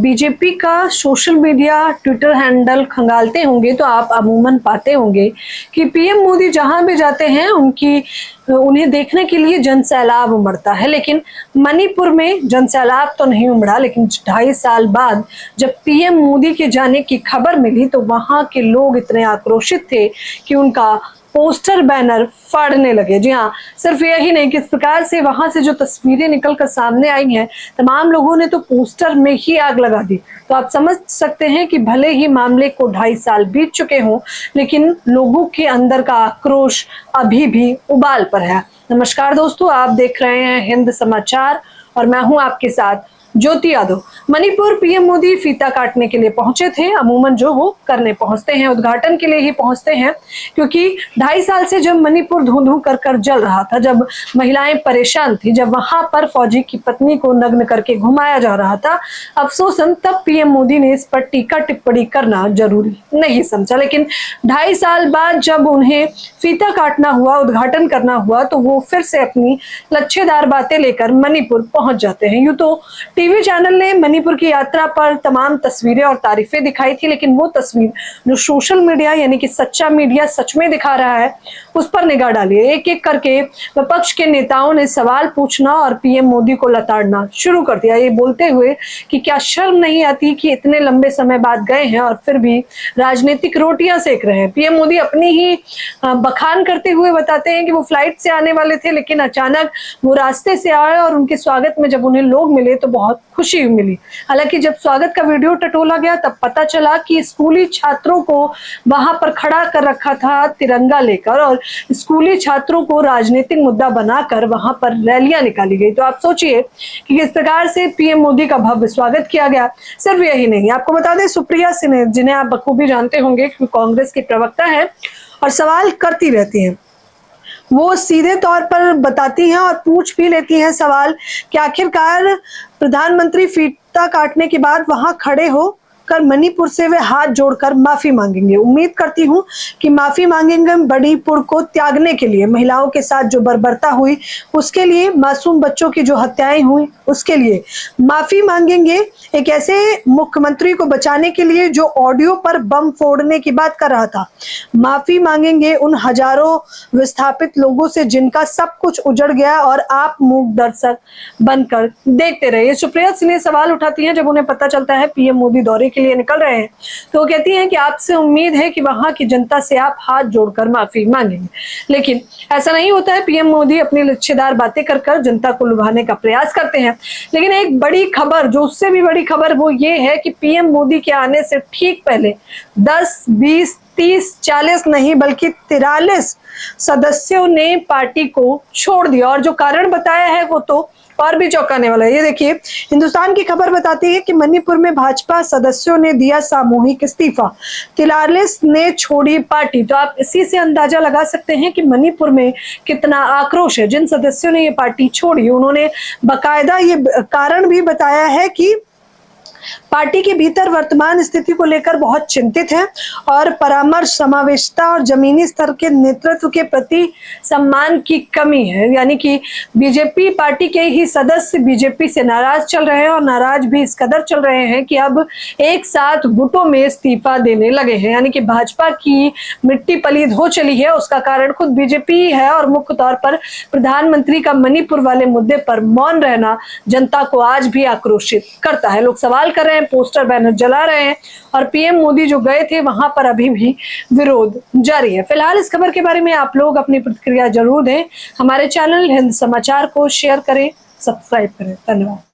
BJP का social media Twitter handle खंगालते होंगे तो आप अमूमन पाते होंगे कि पीएम मोदी जहां भी जाते हैं उन्हें देखने के लिए जनसैलाब उमड़ता है। लेकिन मणिपुर में जनसैलाब तो नहीं उमड़ा, लेकिन 2.5 साल बाद जब पीएम मोदी के जाने की खबर मिली तो वहां के लोग इतने आक्रोशित थे कि उनका पोस्टर बैनर फाड़ने लगे। जी हाँ, सिर्फ यही नहीं, किस प्रकार से वहां से जो तस्वीरें निकलकर सामने आई हैं, तमाम लोगों ने तो पोस्टर में ही आग लगा दी। तो आप समझ सकते हैं कि भले ही मामले को 2.5 साल बीत चुके हों, लेकिन लोगों के अंदर का आक्रोश अभी भी उबाल पर है। नमस्कार दोस्तों, आप देख रहे हैं हिंद समाचार और मैं हूं आपके साथ ज्योति यादव। मणिपुर पीएम मोदी फीता काटने के लिए पहुंचे थे। अमूमन जो वो करने पहुंचते हैं, उद्घाटन के लिए ही पहुंचते हैं, क्योंकि 2.5 साल से जब मणिपुर धूं धूं कर जल रहा था, जब महिलाएं परेशान थी, जब वहां पर फौजी की पत्नी को नग्न करके घुमाया जा रहा था, अफसोसन तब पीएम मोदी ने इस पर टीका टिप्पणी करना जरूरी नहीं समझा। लेकिन 2.5 साल बाद जब उन्हें फीता काटना हुआ, उद्घाटन करना हुआ, तो वो फिर से अपनी लच्छेदार बातें लेकर मणिपुर पहुंच जाते हैं। यूं तो टीवी चैनल ने मणिपुर की यात्रा पर तमाम तस्वीरें और तारीफें दिखाई थी, लेकिन वो तस्वीर जो सोशल मीडिया यानी कि सच्चा मीडिया सच में दिखा रहा है, उस पर निगाह डालिए। एक एक करके विपक्ष के नेताओं ने सवाल पूछना और पीएम मोदी को लताड़ना शुरू कर दिया, ये बोलते हुए कि क्या शर्म नहीं आती कि इतने लंबे समय बाद गए हैं और फिर भी राजनीतिक रोटियां सेक रहे हैं। पीएम मोदी अपनी ही बखान करते हुए बताते हैं कि वो फ्लाइट से आने वाले थे, लेकिन अचानक वो रास्ते से आए और उनके स्वागत में जब उन्हें लोग मिले तो बहुत खुशी मिली। हालांकि जब स्वागत का वीडियो टटोला गया तब पता चला कि स्कूली छात्रों को वहां पर खड़ा कर रखा था तिरंगा लेकर, और स्कूली छात्रों को राजनीतिक मुद्दा बनाकर वहां पर रैलियां निकाली गई। तो आप सोचिए कि किस प्रकार से पीएम मोदी का भव्य स्वागत किया गया। सिर्फ यही नहीं, आपको बता दें, सुप्रिया सिन्हा, जिन्हें आप बखूबी जानते होंगे कि कांग्रेस की प्रवक्ता है और सवाल करती रहती हैं, वो सीधे तौर पर बताती हैं और पूछ भी लेती हैं सवाल कि आखिरकार प्रधानमंत्री फीता काटने के बाद वहां खड़े हो कर मणिपुर से वे हाथ जोड़कर माफी मांगेंगे। उम्मीद करती हूं कि माफी मांगेंगे मणिपुर को त्यागने के लिए, महिलाओं के साथ जो बर्बरता हुई उसके लिए, मासूम बच्चों की जो हत्याएं हुई उसके लिए माफी मांगेंगे। एक ऐसे मुख्यमंत्री को बचाने के लिए जो ऑडियो पर बम फोड़ने की बात कर रहा था, माफी मांगेंगे उन हजारों विस्थापित लोगों से जिनका सब कुछ उजड़ गया और आप मूक दर्शक बनकर देखते रहे। सुप्रिया सिन्हा सवाल उठाती हैं जब उन्हें पता चलता है पीएम मोदी दौरे के लिए निकल रहे हैं, तो वो कहती हैं कि आपसे उम्मीद है कि वहां की जनता से आप हाथ जोड़कर माफी मांगेंगे। लेकिन ऐसा नहीं होता है। पीएम मोदी अपनी लच्छेदार बातें कर जनता को लुभाने का प्रयास करते हैं। लेकिन एक बड़ी खबर, जो उससे भी बड़ी खबर, वो ये है कि पीएम मोदी के आने से ठीक पहले 10, 20, 30, 40 नहीं बल्कि 43 सदस्यों ने पार्टी को छोड़ दिया। और जो कारण बताया है वो तो और भी चौंकाने वाला है। ये देखिए, हिंदुस्तान की खबर बताती है कि मणिपुर में भाजपा सदस्यों ने दिया सामूहिक इस्तीफा, 43 ने छोड़ी पार्टी। तो आप इसी से अंदाजा लगा सकते हैं कि मणिपुर में कितना आक्रोश है। जिन सदस्यों ने ये पार्टी छोड़ी, उन्होंने बाकायदा ये कारण भी बताया है कि पार्टी के भीतर वर्तमान स्थिति को लेकर बहुत चिंतित हैं और परामर्श, समावेशिता और जमीनी स्तर के नेतृत्व के प्रति सम्मान की कमी है। यानी कि बीजेपी पार्टी के ही सदस्य बीजेपी से नाराज चल रहे हैं और नाराज भी इस कदर चल रहे हैं कि अब एक साथ गुटों में इस्तीफा देने लगे हैं। यानी कि भाजपा की मिट्टी पलीद हो चली है, उसका कारण खुद बीजेपी है। और मुख्य तौर पर प्रधानमंत्री का मणिपुर वाले मुद्दे पर मौन रहना जनता को आज भी आक्रोशित करता है। लोग सवाल कर रहे हैं, पोस्टर बैनर जला रहे हैं, और पीएम मोदी जो गए थे वहां पर अभी भी विरोध जारी है। फिलहाल इस खबर के बारे में आप लोग अपनी प्रतिक्रिया जरूर दें। हमारे चैनल हिंद समाचार को शेयर करें, सब्सक्राइब करें। धन्यवाद।